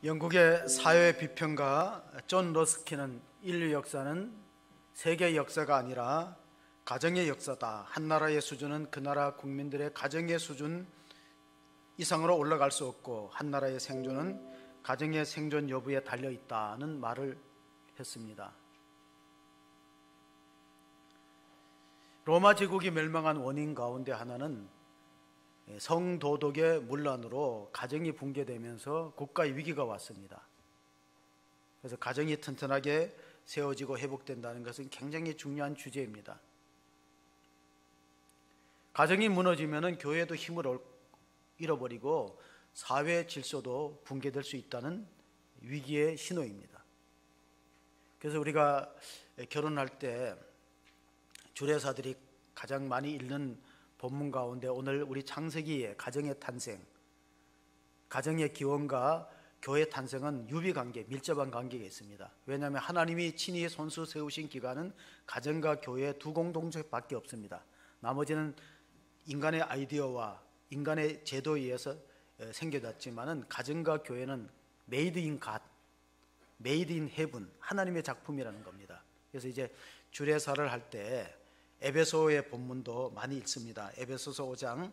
영국의 사회 비평가 존 러스키는 인류 역사는 세계의 역사가 아니라 가정의 역사다. 한 나라의 수준은 그 나라 국민들의 가정의 수준 이상으로 올라갈 수 없고 한 나라의 생존은 가정의 생존 여부에 달려 있다는 말을 했습니다. 로마 제국이 멸망한 원인 가운데 하나는 성도덕의 문란으로 가정이 붕괴되면서 국가의 위기가 왔습니다. 그래서 가정이 튼튼하게 세워지고 회복된다는 것은 굉장히 중요한 주제입니다. 가정이 무너지면 교회도 힘을 잃어버리고 사회 질서도 붕괴될 수 있다는 위기의 신호입니다. 그래서 우리가 결혼할 때 주례사들이 가장 많이 읽는 본문 가운데 오늘 우리 창세기의 가정의 탄생, 가정의 기원과 교회 탄생은 유비관계, 밀접한 관계가 있습니다. 왜냐하면 하나님이 친히 손수 세우신 기관은 가정과 교회 두 공동체밖에 없습니다. 나머지는 인간의 아이디어와 인간의 제도에 의해서 생겨났지만은 가정과 교회는 made in God, made in heaven, 하나님의 작품이라는 겁니다. 그래서 이제 주례사를 할 때 에베소의 본문도 많이 읽습니다. 에베소서 5장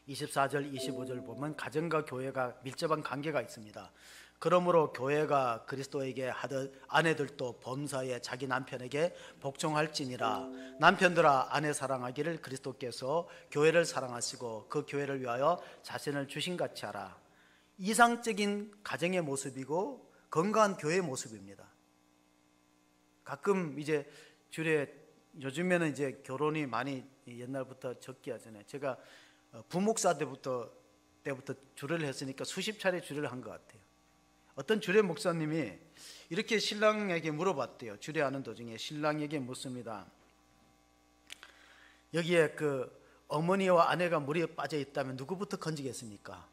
24절 25절 보면 가정과 교회가 밀접한 관계가 있습니다. 그러므로 교회가 그리스도에게 하듯 아내들도 범사에 자기 남편에게 복종할지니라. 남편들아 아내 사랑하기를 그리스도께서 교회를 사랑하시고 그 교회를 위하여 자신을 주신같이 하라. 이상적인 가정의 모습이고 건강한 교회의 모습입니다. 가끔 이제 요즘에는 이제 결혼이 많이 옛날부터 적게 하잖아요. 제가 부목사 때부터 주례를 했으니까 수십 차례 주례를 한 것 같아요. 어떤 주례 목사님이 이렇게 신랑에게 물어봤대요. 주례하는 도중에 신랑에게 묻습니다. 여기에 그 어머니와 아내가 물에 빠져 있다면 누구부터 건지겠습니까?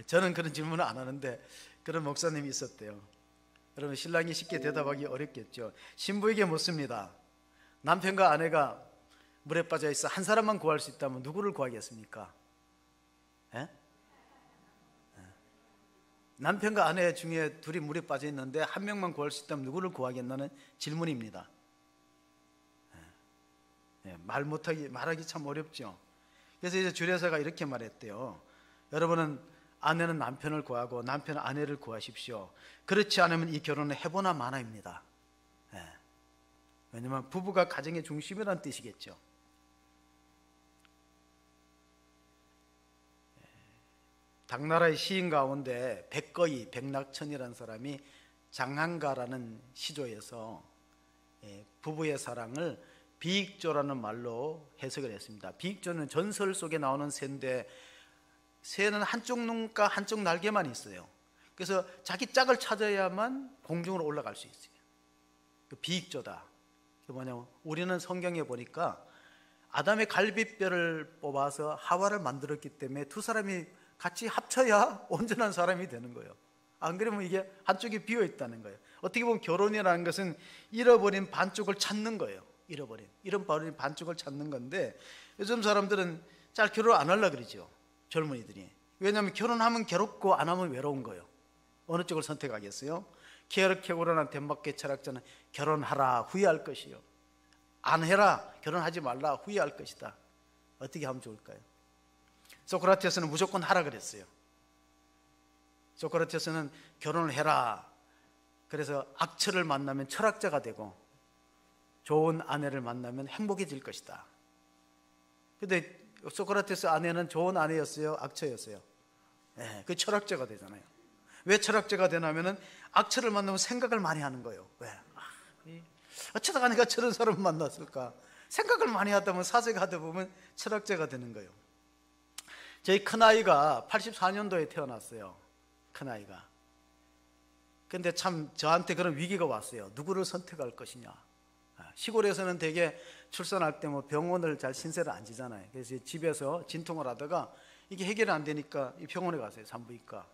저는 그런 질문을 안 하는데 그런 목사님이 있었대요. 그러면 신랑이 쉽게 대답하기 어렵겠죠. 신부에게 묻습니다. 남편과 아내가 물에 빠져 있어 한 사람만 구할 수 있다면 누구를 구하겠습니까? 에? 남편과 아내 중에 둘이 물에 빠져 있는데 한 명만 구할 수 있다면 누구를 구하겠나는 질문입니다. 말하기 참 어렵죠. 그래서 이제 주례사가 이렇게 말했대요. 여러분은 아내는 남편을 구하고 남편은 아내를 구하십시오. 그렇지 않으면 이 결혼은 해보나 마나입니다. 왜냐하면 부부가 가정의 중심이라는 뜻이겠죠. 당나라의 시인 가운데 백거이, 백낙천이라는 사람이 장한가라는 시조에서 부부의 사랑을 비익조라는 말로 해석을 했습니다. 비익조는 전설 속에 나오는 새인데 새는 한쪽 눈과 한쪽 날개만 있어요. 그래서 자기 짝을 찾아야만 공중으로 올라갈 수 있어요. 비익조다. 그 뭐냐면 우리는 성경에 보니까 아담의 갈비뼈를 뽑아서 하와를 만들었기 때문에 두 사람이 같이 합쳐야 온전한 사람이 되는 거예요. 안 그러면 이게 한쪽이 비어 있다는 거예요. 어떻게 보면 결혼이라는 것은 잃어버린 반쪽을 찾는 거예요. 잃어버린 반쪽을 찾는 건데 요즘 사람들은 잘 결혼 안 하려고 그러죠. 젊은이들이. 왜냐하면 결혼하면 괴롭고 안 하면 외로운 거예요. 어느 쪽을 선택하겠어요? 케어르케고라는 덴마크의 철학자는 결혼하라 후회할 것이요, 안 해라 결혼하지 말라 후회할 것이다. 어떻게 하면 좋을까요? 소크라테스는 무조건 하라 그랬어요. 소크라테스는 결혼을 해라. 그래서 악처를 만나면 철학자가 되고 좋은 아내를 만나면 행복해질 것이다. 근데 소크라테스 아내는 좋은 아내였어요? 악처였어요? 그 철학자가 되잖아요. 왜 철학자가 되냐면은 악처를 만나면 생각을 많이 하는 거예요. 왜? 어쩌다가 내가 저런 사람을 만났을까? 생각을 많이 하다 보면 사색하다 보면 철학자가 되는 거예요. 저희 큰아이가 84년도에 태어났어요. 큰아이가. 근데 참 저한테 그런 위기가 왔어요. 누구를 선택할 것이냐. 시골에서는 되게 출산할 때 뭐 병원을 잘 신세를 안 지잖아요. 그래서 집에서 진통을 하다가 이게 해결이 안 되니까 병원에 갔어요. 산부인과.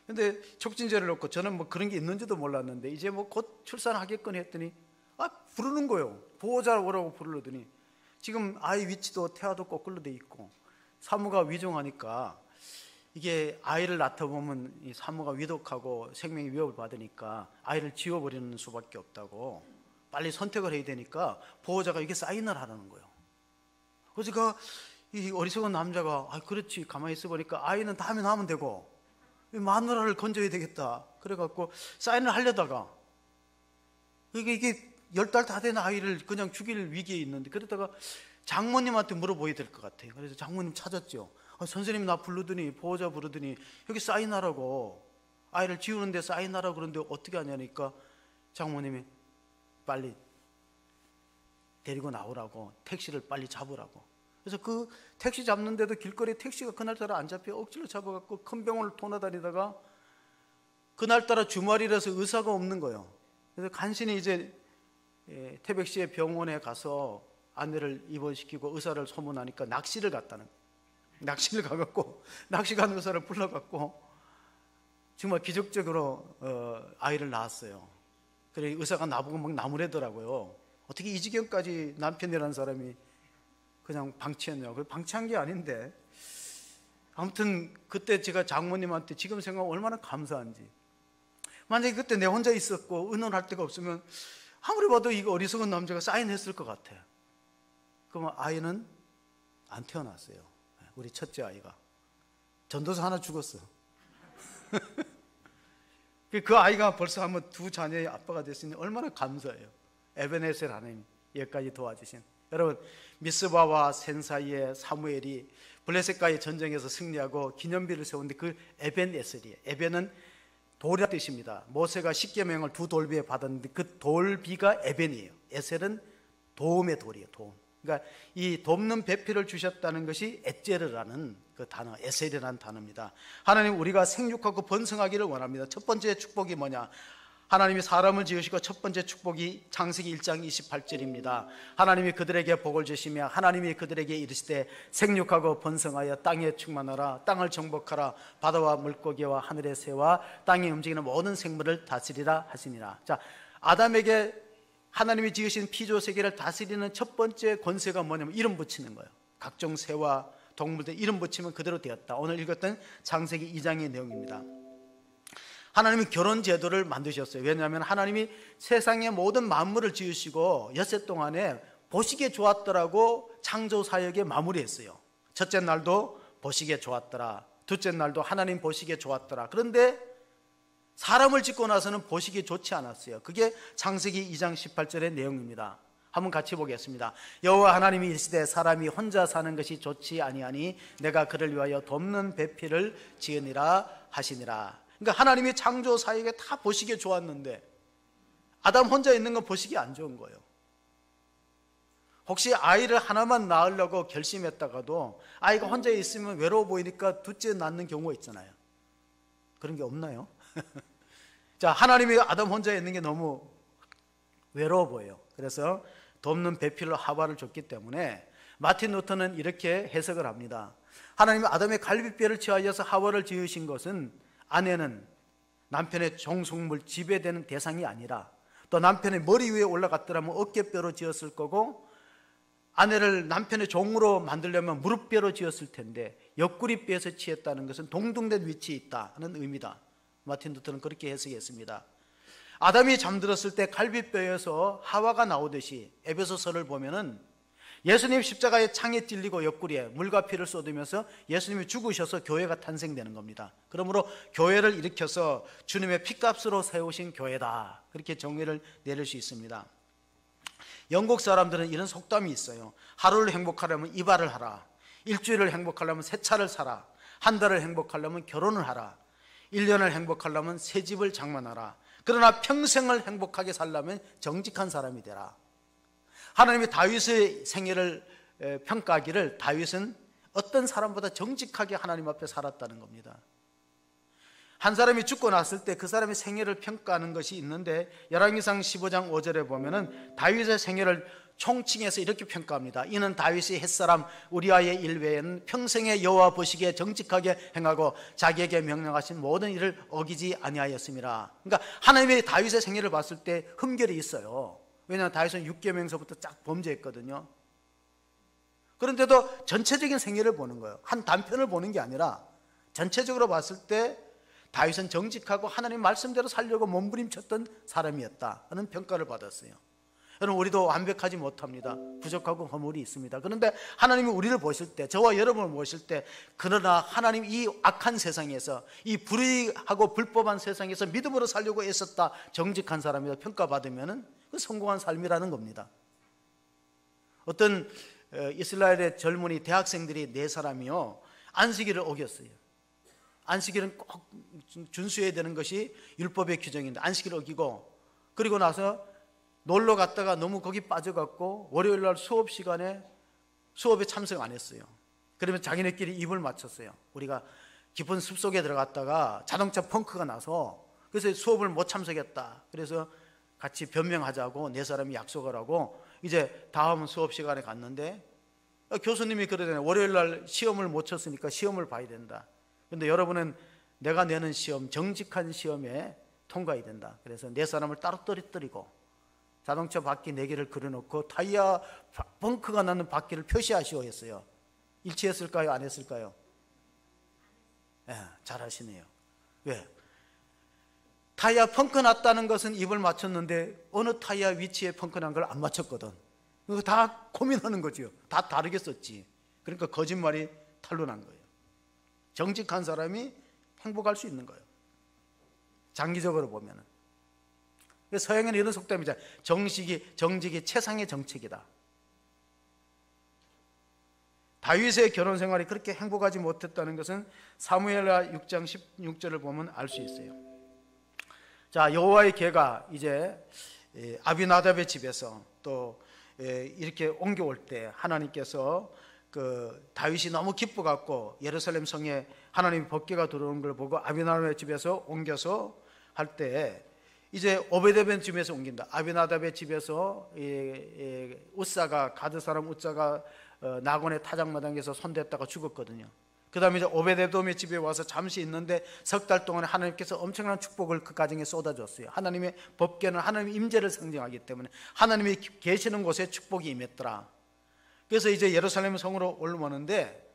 근데 촉진제를 놓고 저는 뭐 그런 게 있는지도 몰랐는데 이제 뭐 곧 출산하겠거니 했더니 부르는 거예요. 보호자 오라고 부르더니 지금 아이 위치도 태아도 거꾸로 돼 있고 사무가 위중하니까 이게 아이를 낳다 보면 이 산모가 위독하고 생명의 위협을 받으니까 아이를 지워버리는 수밖에 없다고 빨리 선택을 해야 되니까 보호자가 이게 사인을 하라는 거예요. 그래서 이 어리석은 남자가 그렇지 가만히 있어 보니까 아이는 다음에 낳으면 되고 마누라를 건져야 되겠다 그래갖고 사인을 하려다가 이게 10달 다 된 아이를 그냥 죽일 위기에 있는데 그러다가 장모님한테 물어보야 될 것 같아요. 그래서 장모님 찾았죠. 선생님이 나 부르더니 보호자 부르더니 여기 사인하라고 아이를 지우는데 사인하라고 그러는데 어떻게 하냐니까 장모님이 빨리 데리고 나오라고 택시를 빨리 잡으라고. 그래서 그 택시 잡는데도 길거리에 택시가 그날따라 안 잡혀 억지로 잡아갖고 큰 병원을 돌아다니다가 그날따라 주말이라서 의사가 없는 거예요. 그래서 간신히 이제 태백시의 병원에 가서 아내를 입원시키고 의사를 소문하니까 낚시를 갔다는 거예요. 낚시를 가갖고 낚시 가는 의사를 불러갖고 정말 기적적으로 아이를 낳았어요. 그래 의사가 나보고 막 나무래더라고요. 어떻게 이 지경까지 남편이라는 사람이 그냥 방치했냐고. 방치한 게 아닌데 아무튼 그때 제가 장모님한테 지금 생각하면 얼마나 감사한지. 만약에 그때 내 혼자 있었고 의논할 데가 없으면 아무리 봐도 이거 어리석은 남자가 사인했을 것 같아. 그러면 아이는 안 태어났어요. 우리 첫째 아이가 전도사 하나 죽었어. 그 아이가 벌써 한번 두 자녀의 아빠가 됐으니 얼마나 감사해요. 에베네셀 하나님 여기까지 도와주신 여러분, 미스바와 센 사이에 사무엘이 블레셋과의 전쟁에서 승리하고 기념비를 세웠는데 그 에벤에셀이에요. 에벤은 돌이라는 뜻입니다. 모세가 십계명을 두 돌비에 받았는데 그 돌비가 에벤이에요. 에셀은 도움의 돌이에요. 도움. 그러니까 이 돕는 배필을 주셨다는 것이 에제르라는 그 단어, 에셀이라는 단어입니다. 하나님 우리가 생육하고 번성하기를 원합니다. 첫 번째 축복이 뭐냐? 하나님이 사람을 지으시고 첫 번째 축복이 창세기 1장 28절입니다. 하나님이 그들에게 복을 주시며 하나님이 그들에게 이르시되 생육하고 번성하여 땅에 충만하라. 땅을 정복하라. 바다와 물고기와 하늘의 새와 땅에 움직이는 모든 생물을 다스리라 하시니라. 자, 아담에게 하나님이 지으신 피조 세계를 다스리는 첫 번째 권세가 뭐냐면 이름 붙이는 거예요. 각종 새와 동물들 이름 붙이면 그대로 되었다. 오늘 읽었던 창세기 2장의 내용입니다. 하나님이 결혼 제도를 만드셨어요. 왜냐하면 하나님이 세상의 모든 만물을 지으시고 엿새 동안에 보시기에 좋았더라고 창조 사역에 마무리했어요. 첫째 날도 보시기에 좋았더라. 둘째 날도 하나님 보시기에 좋았더라. 그런데 사람을 짓고 나서는 보시기에 좋지 않았어요. 그게 창세기 2장 18절의 내용입니다. 한번 같이 보겠습니다. 여호와 하나님이 이르시되 사람이 혼자 사는 것이 좋지 아니하니 내가 그를 위하여 돕는 배필을 지으니라 하시니라. 그러니까 하나님이 창조 사역에 다 보시기에 좋았는데 아담 혼자 있는 건 보시기에 안 좋은 거예요. 혹시 아이를 하나만 낳으려고 결심했다가도 아이가 혼자 있으면 외로워 보이니까 둘째 낳는 경우가 있잖아요. 그런 게 없나요? 자, 하나님이 아담 혼자 있는 게 너무 외로워 보여요. 그래서 돕는 배필로 하와를 줬기 때문에 마틴 루터는 이렇게 해석을 합니다. 하나님이 아담의 갈비뼈를 취하여서 하와를 지으신 것은 아내는 남편의 종속물 지배되는 대상이 아니라 또 남편의 머리 위에 올라갔더라면 어깨뼈로 지었을 거고 아내를 남편의 종으로 만들려면 무릎뼈로 지었을 텐데 옆구리뼈에서 취했다는 것은 동등된 위치에 있다는 의미다. 마틴 루터는 그렇게 해석했습니다. 아담이 잠들었을 때 갈비뼈에서 하와가 나오듯이 에베소서를 보면은 예수님 십자가에 창에 찔리고 옆구리에 물과 피를 쏟으면서 예수님이 죽으셔서 교회가 탄생되는 겁니다. 그러므로 교회를 일으켜서 주님의 피값으로 세우신 교회다. 그렇게 정의를 내릴 수 있습니다. 영국 사람들은 이런 속담이 있어요. 하루를 행복하려면 이발을 하라. 일주일을 행복하려면 새 차를 사라. 한 달을 행복하려면 결혼을 하라. 1년을 행복하려면 새 집을 장만하라. 그러나 평생을 행복하게 살려면 정직한 사람이 되라. 하나님이 다윗의 생애를 평가하기를 다윗은 어떤 사람보다 정직하게 하나님 앞에 살았다는 겁니다. 한 사람이 죽고 났을 때 그 사람의 생애를 평가하는 것이 있는데 열왕기상 15장 5절에 보면은 다윗의 생애를 총칭해서 이렇게 평가합니다. 이는 다윗이 햇사람 우리아의 일 외에는 평생에 여호와 보시기에 정직하게 행하고 자기에게 명령하신 모든 일을 어기지 아니하였음이라. 그러니까 하나님이 다윗의 생애를 봤을 때 흠결이 있어요. 왜냐하면 다윗은 6계명서부터 쫙 범죄했거든요. 그런데도 전체적인 생애를 보는 거예요. 한 단편을 보는 게 아니라 전체적으로 봤을 때 다윗은 정직하고 하나님 말씀대로 살려고 몸부림쳤던 사람이었다 하는 평가를 받았어요. 여러분, 우리도 완벽하지 못합니다. 부족하고 허물이 있습니다. 그런데 하나님이 우리를 보실 때, 저와 여러분을 보실 때, 그러나 하나님 이 악한 세상에서, 이 불의하고 불법한 세상에서 믿음으로 살려고 애썼다, 정직한 사람이다 평가받으면 그 성공한 삶이라는 겁니다. 어떤 이스라엘의 젊은이 대학생들이 4사람이요 안식일을 어겼어요. 안식일은 꼭 준수해야 되는 것이 율법의 규정인데 안식일을 어기고, 그리고 나서 놀러 갔다가 너무 거기 빠져갖고 월요일 날 수업 시간에 수업에 참석 안 했어요. 그러면 자기네끼리 입을 맞췄어요. 우리가 깊은 숲속에 들어갔다가 자동차 펑크가 나서 그래서 수업을 못 참석했다. 그래서 같이 변명하자고 4사람이 약속을 하고 이제 다음 수업 시간에 갔는데 교수님이 그러잖아요. 월요일 날 시험을 못 쳤으니까 시험을 봐야 된다. 그런데 여러분은 내가 내는 시험, 정직한 시험에 통과해야 된다. 그래서 4사람을 따로 떨어뜨리고 자동차 바퀴 4개를 그려놓고 타이어 펑크가 나는 바퀴를 표시하시오 했어요. 일치했을까요? 안 했을까요? 네, 잘하시네요. 왜? 타이어 펑크 났다는 것은 입을 맞췄는데 어느 타이어 위치에 펑크 난 걸 안 맞췄거든. 그거 다 고민하는 거죠. 다 다르게 썼지. 그러니까 거짓말이 탄로난 거예요. 정직한 사람이 행복할 수 있는 거예요. 장기적으로 보면은. 서양에는 이런 속담이잖아요. 정직이 최상의 정책이다. 다윗의 결혼 생활이 그렇게 행복하지 못했다는 것은 사무엘하 6장 16절을 보면 알 수 있어요. 자, 여호와의 개가 이제 아비나답의 집에서 또 이렇게 옮겨올 때 하나님께서 그 다윗이 너무 기뻐 갖고 예루살렘 성에 하나님의 법궤가 들어오는 걸 보고 아비나답의 집에서 옮겨서 할 때 이제 오베데벤 집에서 옮긴다. 아비나답의 집에서 우사가 가드 사람 우사가 나곤의 타작마당에서 손댔다가 죽었거든요. 그 다음에 이제 오베데돔의 집에 와서 잠시 있는데 3달 동안에 하나님께서 엄청난 축복을 그 가정에 쏟아줬어요. 하나님의 법궤는 하나님의 임재를 상징하기 때문에 하나님이 계시는 곳에 축복이 임했더라. 그래서 이제 예루살렘 성으로 올라오는데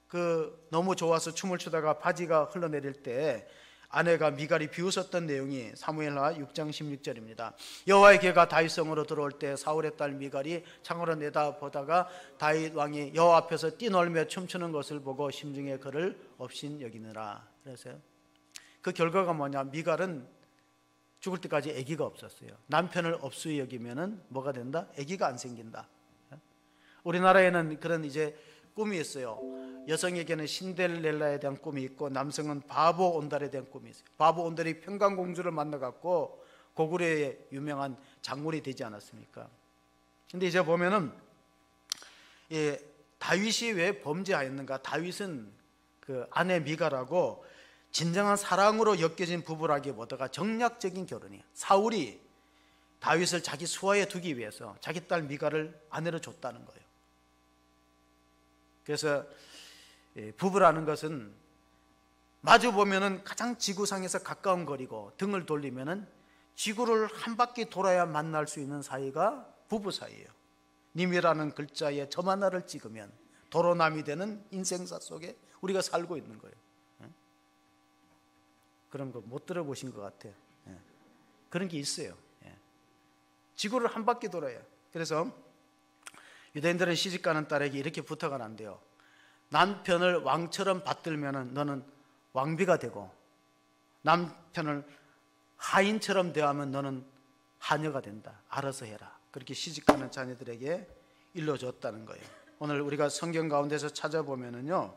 그 너무 좋아서 춤을 추다가 바지가 흘러내릴 때 아내가 미갈이 비웃었던 내용이 사무엘하 6장 16절입니다. 여호와의 개가 다윗성으로 들어올 때 사울의 딸 미갈이 창으로 내다보다가 다윗 왕이 여호와 앞에서 뛰놀며 춤추는 것을 보고 심중에 그를 업신 여기느라. 그래서 그 결과가 뭐냐? 미갈은 죽을 때까지 아기가 없었어요. 남편을 업수히 여기면은 뭐가 된다? 아기가 안 생긴다. 우리나라에는 그런 이제 꿈이 있어요. 여성에게는 신데렐라에 대한 꿈이 있고 남성은 바보 온달에 대한 꿈이 있어요. 바보 온달이 평강공주를 만나갖고 고구려의 유명한 장군이 되지 않았습니까? 근데 이제 보면은 다윗이 왜 범죄하였는가? 다윗은 그 아내 미갈하고 진정한 사랑으로 엮여진 부부라기보다가 정략적인 결혼이에요. 사울이 다윗을 자기 수하에 두기 위해서 자기 딸 미갈을 아내로 줬다는 거예요. 그래서 부부라는 것은 마주 보면은 가장 지구상에서 가까운 거리고 등을 돌리면은 지구를 한 바퀴 돌아야 만날 수 있는 사이가 부부 사이예요. 님이라는 글자에 점 하나를 찍으면 도로남이 되는 인생사 속에 우리가 살고 있는 거예요. 그런 거 못 들어보신 것 같아요. 그런 게 있어요. 지구를 한 바퀴 돌아야. 그래서 유대인들은 시집가는 딸에게 이렇게 부탁을 한대요. 남편을 왕처럼 받들면 너는 왕비가 되고 남편을 하인처럼 대하면 너는 하녀가 된다. 알아서 해라. 그렇게 시집가는 자녀들에게 일러줬다는 거예요. 오늘 우리가 성경 가운데서 찾아보면은요,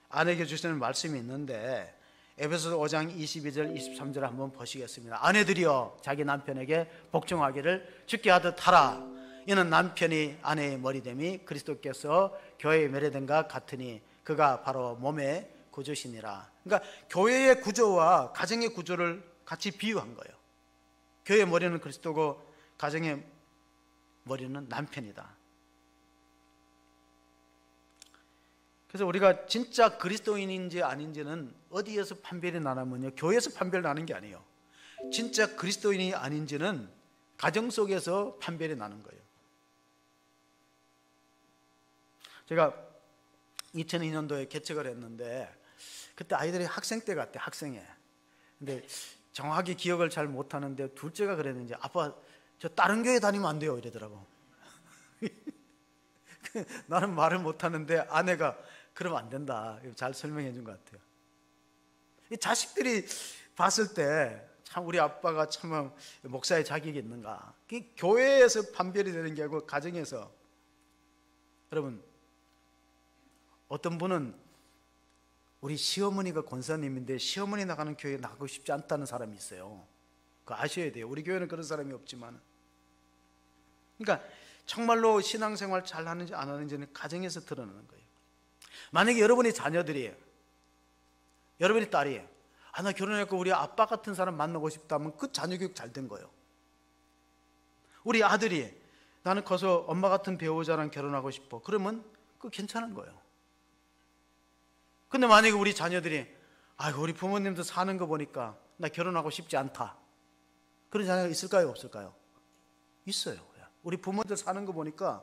아내에게 주시는 말씀이 있는데 에베소서 5장 22절 23절 한번 보시겠습니다. 아내들이여 자기 남편에게 복종하기를 주께 하듯 하라. 이는 남편이 아내의 머리됨이 그리스도께서 교회의 머리됨과 같으니 그가 바로 몸의 구주시니라. 그러니까 교회의 구조와 가정의 구조를 같이 비유한 거예요. 교회의 머리는 그리스도고 가정의 머리는 남편이다. 그래서 우리가 진짜 그리스도인인지 아닌지는 어디에서 판별이 나냐면요, 교회에서 판별 나는 게 아니에요. 진짜 그리스도인이 아닌지는 가정 속에서 판별이 나는 거예요. 제가 2002년도에 개척을 했는데 그때 아이들이 학생 때 같대, 학생회. 근데 정확히 기억을 잘 못하는데 둘째가 그랬는지 아빠 저 다른 교회 다니면 안 돼요 이러더라고. 나는 말을 못하는데 아내가 그러면 안 된다 잘 설명해 준 것 같아요. 이 자식들이 봤을 때 참 우리 아빠가 참 목사의 자격이 있는가. 교회에서 판별이 되는 게 아니고 가정에서. 여러분 어떤 분은 우리 시어머니가 권사님인데 시어머니 나가는 교회에 나가고 싶지 않다는 사람이 있어요. 그거 아셔야 돼요. 우리 교회는 그런 사람이 없지만. 그러니까 정말로 신앙생활 잘 하는지 안 하는지는 가정에서 드러나는 거예요. 만약에 여러분이 자녀들이, 여러분이 딸이 나 결혼했고 우리 아빠 같은 사람 만나고 싶다면 그 자녀 교육 잘 된 거예요. 우리 아들이 나는 커서 엄마 같은 배우자랑 결혼하고 싶어. 그러면 그거 괜찮은 거예요. 근데 만약에 우리 자녀들이 우리 부모님도 사는 거 보니까 나 결혼하고 싶지 않다. 그런 자녀가 있을까요? 없을까요? 있어요. 우리 부모들 사는 거 보니까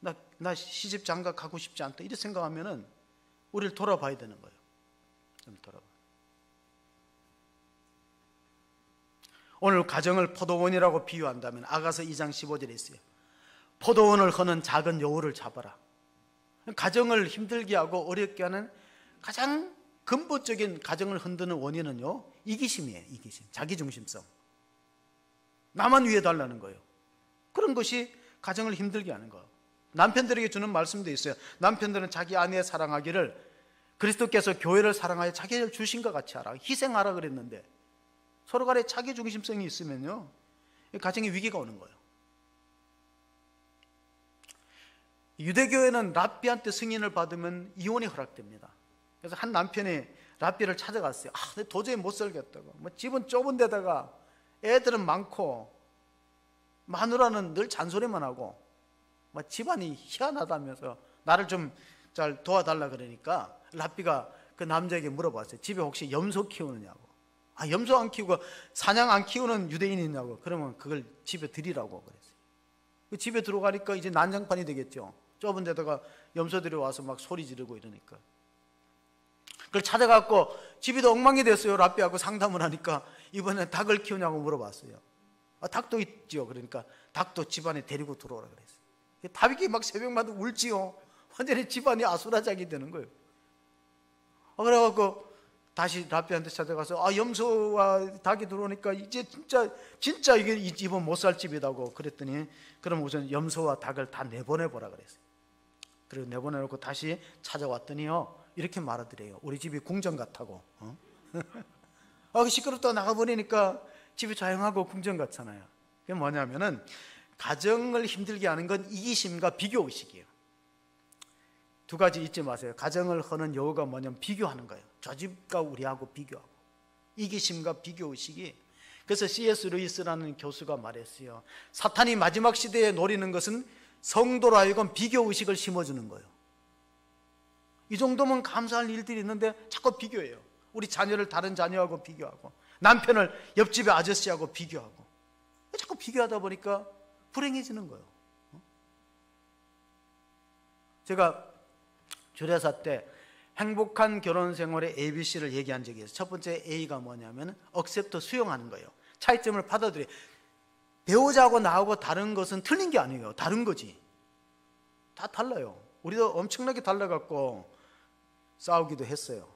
나 시집 장가 가고 싶지 않다. 이렇게 생각하면은 우리를 돌아봐야 되는 거예요. 좀 돌아봐. 오늘 가정을 포도원이라고 비유한다면 아가서 2장 15절에 있어요. 포도원을 허는 작은 여우를 잡아라. 가정을 힘들게 하고 어렵게 하는 가장 근본적인 가정을 흔드는 원인은요, 이기심이에요. 이기심, 자기중심성. 나만 위해 달라는 거예요. 그런 것이 가정을 힘들게 하는 거예요. 남편들에게 주는 말씀도 있어요. 남편들은 자기 아내 사랑하기를 그리스도께서 교회를 사랑하여 자기를 주신 것 같이 하라, 희생하라 그랬는데 서로 간에 자기중심성이 있으면요, 가정에 위기가 오는 거예요. 유대교회는 랍비한테 승인을 받으면 이혼이 허락됩니다. 그래서 한 남편이 랍비를 찾아갔어요. 도저히 못 살겠다고. 집은 좁은 데다가 애들은 많고 마누라는 늘 잔소리만 하고 집안이 희한하다면서 나를 좀 잘 도와달라 그러니까 랍비가 그 남자에게 물어봤어요. 집에 혹시 염소 키우느냐고. 염소 안 키우고 사냥 안 키우는 유대인이 있냐고. 그러면 그걸 집에 드리라고 그랬어요. 집에 들어가니까 이제 난장판이 되겠죠. 좁은 데다가 염소들이 와서 막 소리 지르고 이러니까. 그걸 찾아갖고 집이 더 엉망이 됐어요. 랍비하고 상담을 하니까 이번에 닭을 키우냐고 물어봤어요. 닭도 있지요. 그러니까 닭도 집안에 데리고 들어오라 그랬어요. 닭이 막 새벽마다 울지요. 완전히 집안이 아수라장이 되는 거예요. 그래갖고 다시 랍비한테 찾아가서 염소와 닭이 들어오니까 이제 진짜 이게 이 집은 못 살 집이라고 그랬더니 그럼 우선 염소와 닭을 다 내보내보라 그랬어요. 그리고 내보내놓고 다시 찾아왔더니요, 이렇게 말하더래요. 우리 집이 궁전 같다고. 시끄럽다고 나가버리니까 집이 조용하고 궁전 같잖아요. 그게 뭐냐면은 가정을 힘들게 하는 건 이기심과 비교의식이에요. 두 가지 잊지 마세요. 가정을 허는 여우가 뭐냐면 비교하는 거예요. 저 집과 우리하고 비교하고. 이기심과 비교의식이. 그래서 C.S. 루이스라는 교수가 말했어요. 사탄이 마지막 시대에 노리는 것은 성도로 하여금 비교의식을 심어주는 거예요. 이 정도면 감사할 일들이 있는데 자꾸 비교해요. 우리 자녀를 다른 자녀하고 비교하고, 남편을 옆집의 아저씨하고 비교하고, 자꾸 비교하다 보니까 불행해지는 거예요. 제가 주례사 때 행복한 결혼 생활의 ABC를 얘기한 적이 있어요. 첫 번째 A가 뭐냐면 억셉트, 수용하는 거예요. 차이점을 받아들여요. 배우자하고 나하고 다른 것은 틀린 게 아니에요. 다른 거지. 다 달라요. 우리도 엄청나게 달라갖고 싸우기도 했어요.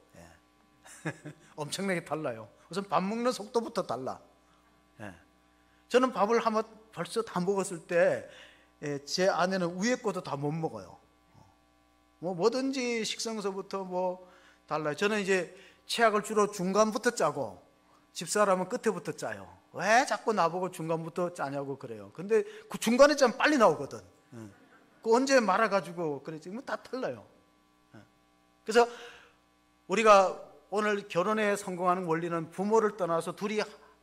엄청나게 달라요. 우선 밥 먹는 속도부터 달라. 저는 밥을 한번 벌써 다 먹었을 때 제 아내는 위에 것도 다 못 먹어요. 뭐든지 식성서부터 달라요. 저는 이제 치약을 주로 중간부터 짜고 집사람은 끝에부터 짜요. 왜 자꾸 나보고 중간부터 짜냐고 그래요. 근데 그 중간에 짜면 빨리 나오거든. 그 언제 말아가지고 그러지. 다 달라요. 그래서 우리가 오늘 결혼에 성공하는 원리는 부모를 떠나서 둘이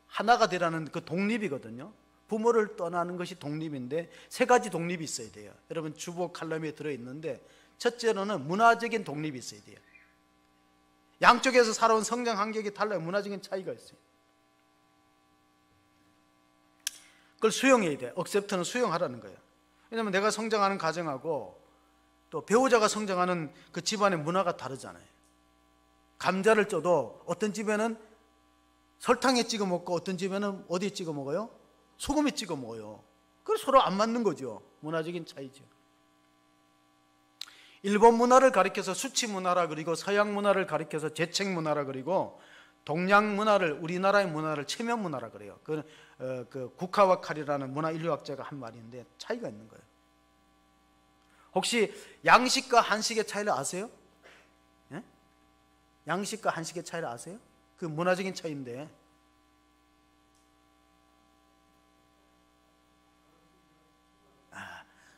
하나가 되라는 그 독립이거든요. 부모를 떠나는 것이 독립인데 세 가지 독립이 있어야 돼요. 여러분 주보 칼럼에 들어있는데 첫째로는 문화적인 독립이 있어야 돼요. 양쪽에서 살아온 성장 환경이 달라요. 문화적인 차이가 있어요. 그걸 수용해야 돼요. 억셉트는 수용하라는 거예요. 왜냐하면 내가 성장하는 가정하고 또 배우자가 성장하는 그 집안의 문화가 다르잖아요. 감자를 쪄도 어떤 집에는 설탕에 찍어 먹고 어떤 집에는 어디에 찍어 먹어요? 소금에 찍어 먹어요. 그래서 서로 안 맞는 거죠. 문화적인 차이죠. 일본 문화를 가리켜서 수치 문화라 그리고 서양 문화를 가리켜서 재책 문화라 그리고 동양 문화를, 우리나라의 문화를 체면 문화라 그래요. 그 구카와 칼이라는 문화 인류학자가 한 말인데 차이가 있는 거예요. 혹시 양식과 한식의 차이를 아세요? 예? 양식과 한식의 차이를 아세요? 그 문화적인 차이인데,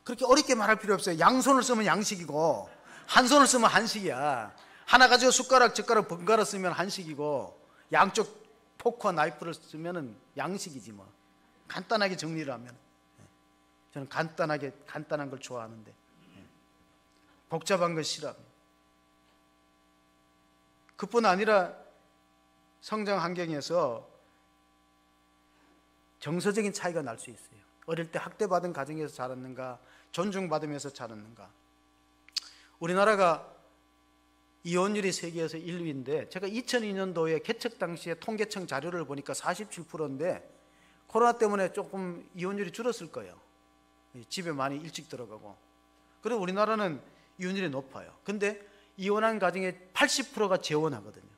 그렇게 어렵게 말할 필요 없어요. 양손을 쓰면 양식이고 한 손을 쓰면 한식이야. 하나 가지고 숟가락, 젓가락 번갈아 쓰면 한식이고 양쪽 포크와 나이프를 쓰면 양식이지 뭐. 간단하게 정리를 하면. 저는 간단한 걸 좋아하는데 복잡한 걸 싫어합니다. 그뿐 아니라 성장 환경에서 정서적인 차이가 날 수 있어요. 어릴 때 학대받은 가정에서 자랐는가, 존중받으면서 자랐는가. 우리나라가 이혼율이 세계에서 1위인데 제가 2002년도에 개척 당시에 통계청 자료를 보니까 47%인데 코로나 때문에 조금 이혼율이 줄었을 거예요. 집에 많이 일찍 들어가고. 그리고 우리나라는 이혼율이 높아요. 근데 이혼한 가정의 80%가 재혼하거든요.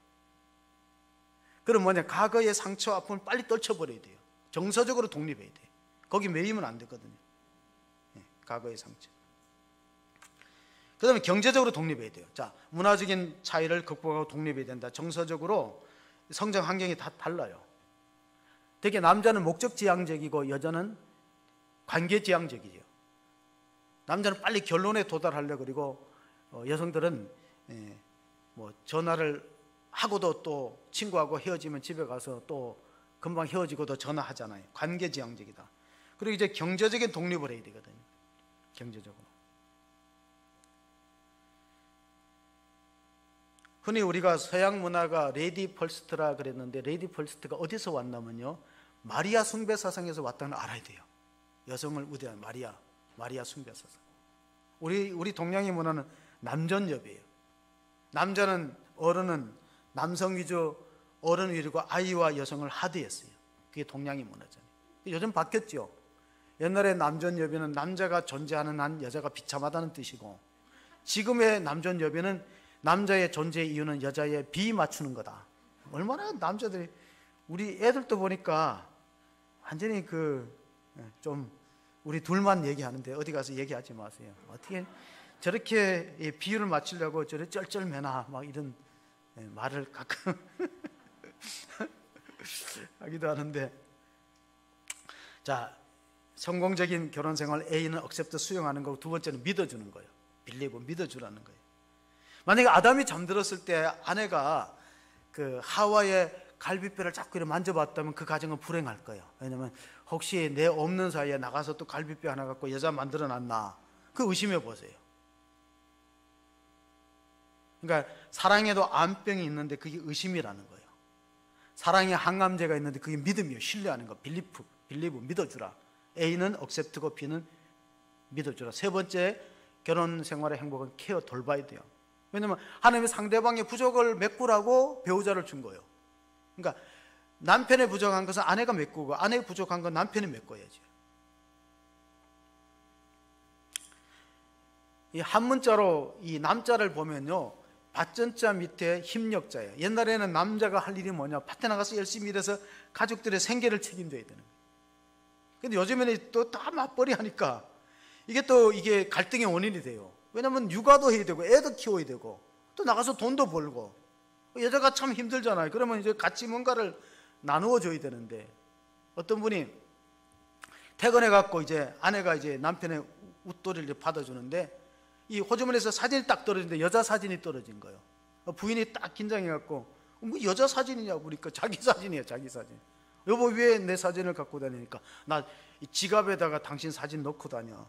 그럼 뭐냐, 과거의 상처, 아픔을 빨리 떨쳐버려야 돼요. 정서적으로 독립해야 돼요. 거기 매이면 안 되거든요. 과거의 상처. 그 다음에 경제적으로 독립해야 돼요. 자, 문화적인 차이를 극복하고 독립해야 된다. 정서적으로 성장 환경이 다 달라요. 되게 남자는 목적지향적이고 여자는 관계지향적이죠. 남자는 빨리 결론에 도달하려고, 그리고 여성들은 뭐 전화를 하고도 또 친구하고 헤어지면 집에 가서 또 금방 헤어지고도 전화하잖아요. 관계지향적이다. 그리고 이제 경제적인 독립을 해야 되거든요. 경제적으로. 흔히 우리가 서양 문화가 레이디 퍼스트라 그랬는데, 레이디 퍼스트가 어디서 왔냐면요, 마리아 숭배 사상에서 왔다는 걸 알아야 돼요. 여성을 우대한 마리아 숭배 사상. 우리 동양의 문화는 남존여비예요. 남자는, 어른은 남성 위주, 어른 위주고 아이와 여성을 하드했어요. 그게 동양의 문화잖아요. 요즘 바뀌었죠. 옛날에 남존여비는 남자가 존재하는 한 여자가 비참하다는 뜻이고, 지금의 남존여비는 남자의 존재의 이유는 여자의 비 맞추는 거다. 얼마나 남자들이, 우리 애들도 보니까 완전히 좀 우리 둘만 얘기하는데 어디 가서 얘기하지 마세요. 어떻게 저렇게 비유를 맞추려고 저렇게 쩔쩔매나 막 이런 말을 가끔 하기도 하는데, 자, 성공적인 결혼 생활 A는 억셉트 수용하는 거고, 두 번째는 믿어주는 거예요. 빌리브, 믿어주라는 거예요. 만약에 아담이 잠들었을 때 아내가 그 하와의 갈비뼈를 자꾸 이렇게 만져봤다면 그 가정은 불행할 거예요. 왜냐하면 혹시 내 없는 사이에 나가서 또 갈비뼈 하나 갖고 여자 만들어놨나, 그 의심해 보세요. 그러니까 사랑에도 암병이 있는데 그게 의심이라는 거예요. 사랑에 항암제가 있는데 그게 믿음이에요. 신뢰하는 거. 빌리브, 믿어주라. A는 억셉트고 B는 믿어주라. 세 번째, 결혼 생활의 행복은 케어, 돌봐야 돼요. 왜냐하면 하나님이 상대방의 부족을 메꾸라고 배우자를 준 거예요. 그러니까 남편의 부족한 것은 아내가 메꾸고, 아내의 부족한 건 남편이 메꿔야죠. 이 한문자로 이 남자를 보면요, 밭전자 밑에 힘력자예요. 옛날에는 남자가 할 일이 뭐냐, 밭에 나가서 열심히 일해서 가족들의 생계를 책임져야 되는 거예요. 근데 요즘에는 또 다 맞벌이 하니까 이게 갈등의 원인이 돼요. 왜냐하면 육아도 해야 되고 애도 키워야 되고 또 나가서 돈도 벌고, 여자가 참 힘들잖아요. 그러면 이제 같이 뭔가를 나누어 줘야 되는데, 어떤 분이 퇴근해 갖고 이제 아내가 이제 남편의 웃돌이를 받아주는데, 이 호주머니에서 사진이 딱 떨어지는데 여자 사진이 떨어진 거예요. 부인이 딱 긴장해 갖고, 뭐 여자 사진이냐고 그러니까 자기 사진이에요. 자기 사진. 여보, 왜 내 사진을 갖고 다니니까, 나 지갑에다가 당신 사진 넣고 다녀.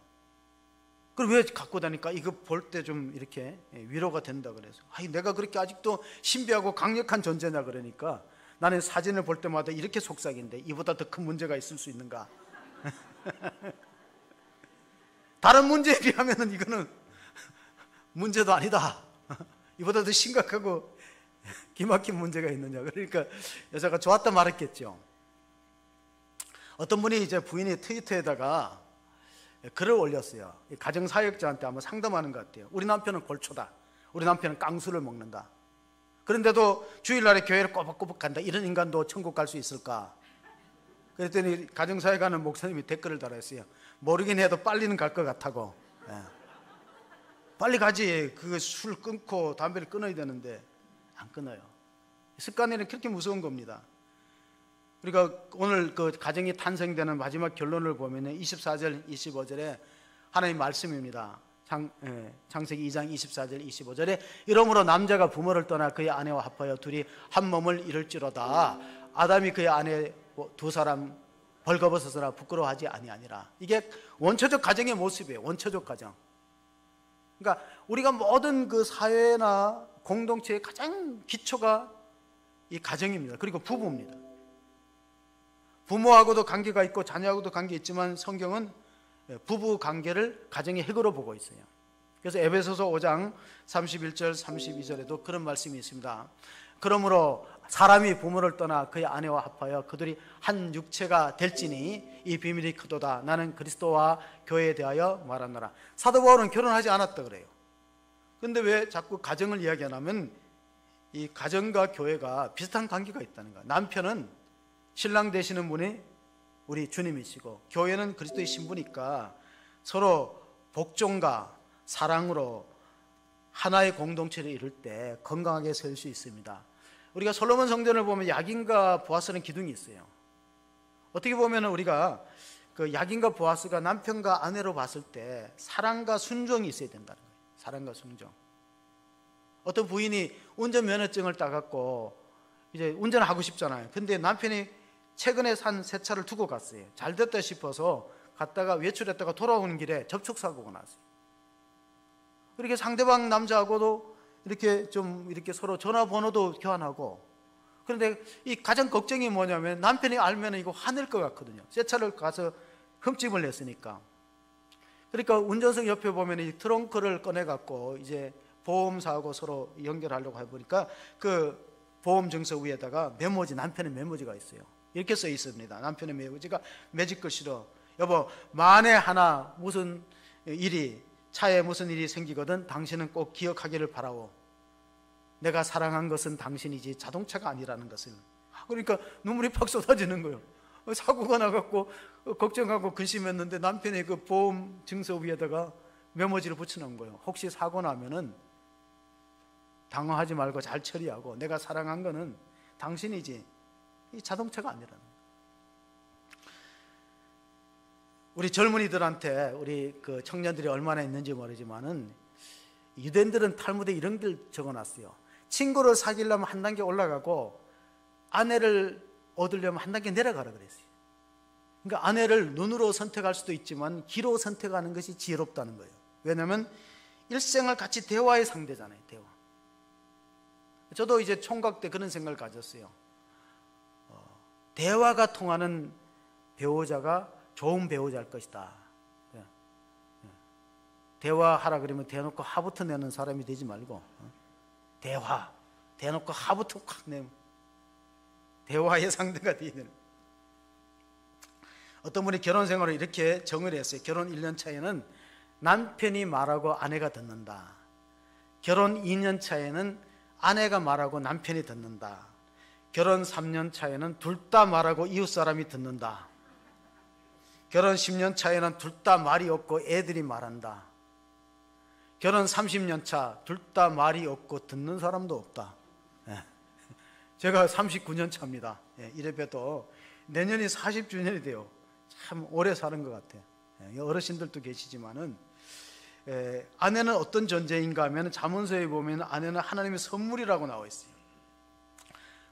그럼 왜 갖고 다니까? 이거 볼 때 좀 이렇게 위로가 된다 그래서. 아니, 내가 그렇게 아직도 신비하고 강력한 존재냐 그러니까, 나는 사진을 볼 때마다 이렇게 속삭인데 이보다 더 큰 문제가 있을 수 있는가? 다른 문제에 비하면 이거는 문제도 아니다. 이보다 더 심각하고 기막힌 문제가 있느냐. 그러니까 여자가 좋았다 말했겠죠. 어떤 분이 이제 부인이 트위터에다가 글을 올렸어요. 가정사역자한테 아마 상담하는 것 같아요. 우리 남편은 골초다. 우리 남편은 깡수를 먹는다. 그런데도 주일날에 교회를 꼬박꼬박 간다. 이런 인간도 천국 갈 수 있을까? 그랬더니 가정사역하는 목사님이 댓글을 달았어요. 모르긴 해도 빨리는 갈 것 같다고. 예. 빨리 가지. 그 술 끊고 담배를 끊어야 되는데 안 끊어요. 습관에는 그렇게 무서운 겁니다. 우리가 오늘 그 가정이 탄생되는 마지막 결론을 보면 24절 25절에 하나님 말씀입니다. 창세기 2장 24절 25절에 이러므로 남자가 부모를 떠나 그의 아내와 합하여 둘이 한 몸을 이룰지로다. 아담이 그의 아내 두 사람 벌거벗어서나 부끄러워하지 아니하니라. 이게 원초적 가정의 모습이에요. 원초적 가정. 그러니까 우리가 모든 그 사회나 공동체의 가장 기초가 이 가정입니다. 그리고 부부입니다. 부모하고도 관계가 있고 자녀하고도 관계 있지만 성경은 부부 관계를 가정의 핵으로 보고 있어요. 그래서 에베소서 5장 31절 32절에도 그런 말씀이 있습니다. 그러므로 사람이 부모를 떠나 그의 아내와 합하여 그들이 한 육체가 될지니 이 비밀이 크도다. 나는 그리스도와 교회에 대하여 말하노라. 사도 바울은 결혼하지 않았다 그래요. 그런데 왜 자꾸 가정을 이야기하냐면 이 가정과 교회가 비슷한 관계가 있다는 거예요. 남편은 신랑 되시는 분이 우리 주님이시고 교회는 그리스도의 신부니까 서로 복종과 사랑으로 하나의 공동체를 이룰 때 건강하게 설 수 있습니다. 우리가 솔로몬 성전을 보면 야긴과 보아스는 기둥이 있어요. 어떻게 보면 우리가 그 야긴과 보아스가 남편과 아내로 봤을 때 사랑과 순종이 있어야 된다는 거예요. 사랑과 순종. 어떤 부인이 운전면허증을 따갖고 이제 운전을 하고 싶잖아요. 근데 남편이 최근에 산 새 차를 두고 갔어요. 잘 됐다 싶어서 갔다가 외출했다가 돌아오는 길에 접촉사고가 났어요. 그렇게 상대방 남자하고도 이렇게 좀 이렇게 서로 전화번호도 교환하고. 그런데 이 가장 걱정이 뭐냐면 남편이 알면 이거 화낼 것 같거든요. 새 차를 가서 흠집을 냈으니까. 그러니까 운전석 옆에 보면 이 트렁크를 꺼내갖고 이제 보험사하고 서로 연결하려고 해보니까 그 보험 증서 위에다가 메모지, 남편의 메모지가 있어요. 이렇게 써 있습니다. 남편의 메모지가 매직글씨로 여보, 만에 하나 무슨 일이 차에 무슨 일이 생기거든 당신은 꼭 기억하기를 바라오. 내가 사랑한 것은 당신이지 자동차가 아니라는 것을. 그러니까 눈물이 팍 쏟아지는 거예요. 사고가 나갖고 걱정하고 근심했는데 남편이 그 보험 증서 위에다가 메모지를 붙여놓은 거예요. 혹시 사고 나면은 당황하지 말고 잘 처리하고 내가 사랑한 거는 당신이지 이 자동차가 아니라는 거예요. 우리 젊은이들한테 우리 그 청년들이 얼마나 있는지 모르지만은 유대인들은 탈무드에 이런 걸 적어놨어요. 친구를 사귀려면 한 단계 올라가고 아내를 얻으려면 한 단계 내려가라 그랬어요. 그러니까 아내를 눈으로 선택할 수도 있지만 귀로 선택하는 것이 지혜롭다는 거예요. 왜냐하면 일생을 같이 대화의 상대잖아요. 대화. 저도 이제 총각 때 그런 생각을 가졌어요. 대화가 통하는 배우자가 좋은 배우자일 것이다. 대화하라 그러면 대놓고 하부터 내는 사람이 되지 말고 대화, 대놓고 하부터 확 내면 대화의 상대가 되야 되는. 어떤 분이 결혼 생활을 이렇게 정의를 했어요. 결혼 1년 차에는 남편이 말하고 아내가 듣는다. 결혼 2년 차에는 아내가 말하고 남편이 듣는다. 결혼 3년 차에는 둘 다 말하고 이웃 사람이 듣는다. 결혼 10년 차에는 둘 다 말이 없고 애들이 말한다. 결혼 30년 차 둘 다 말이 없고 듣는 사람도 없다. 제가 39년 차입니다. 이래 봬도 내년이 40주년이 돼요. 참 오래 사는 것 같아요. 어르신들도 계시지만은 아내는 어떤 존재인가 하면 잠언서에 보면 아내는 하나님의 선물이라고 나와 있어요.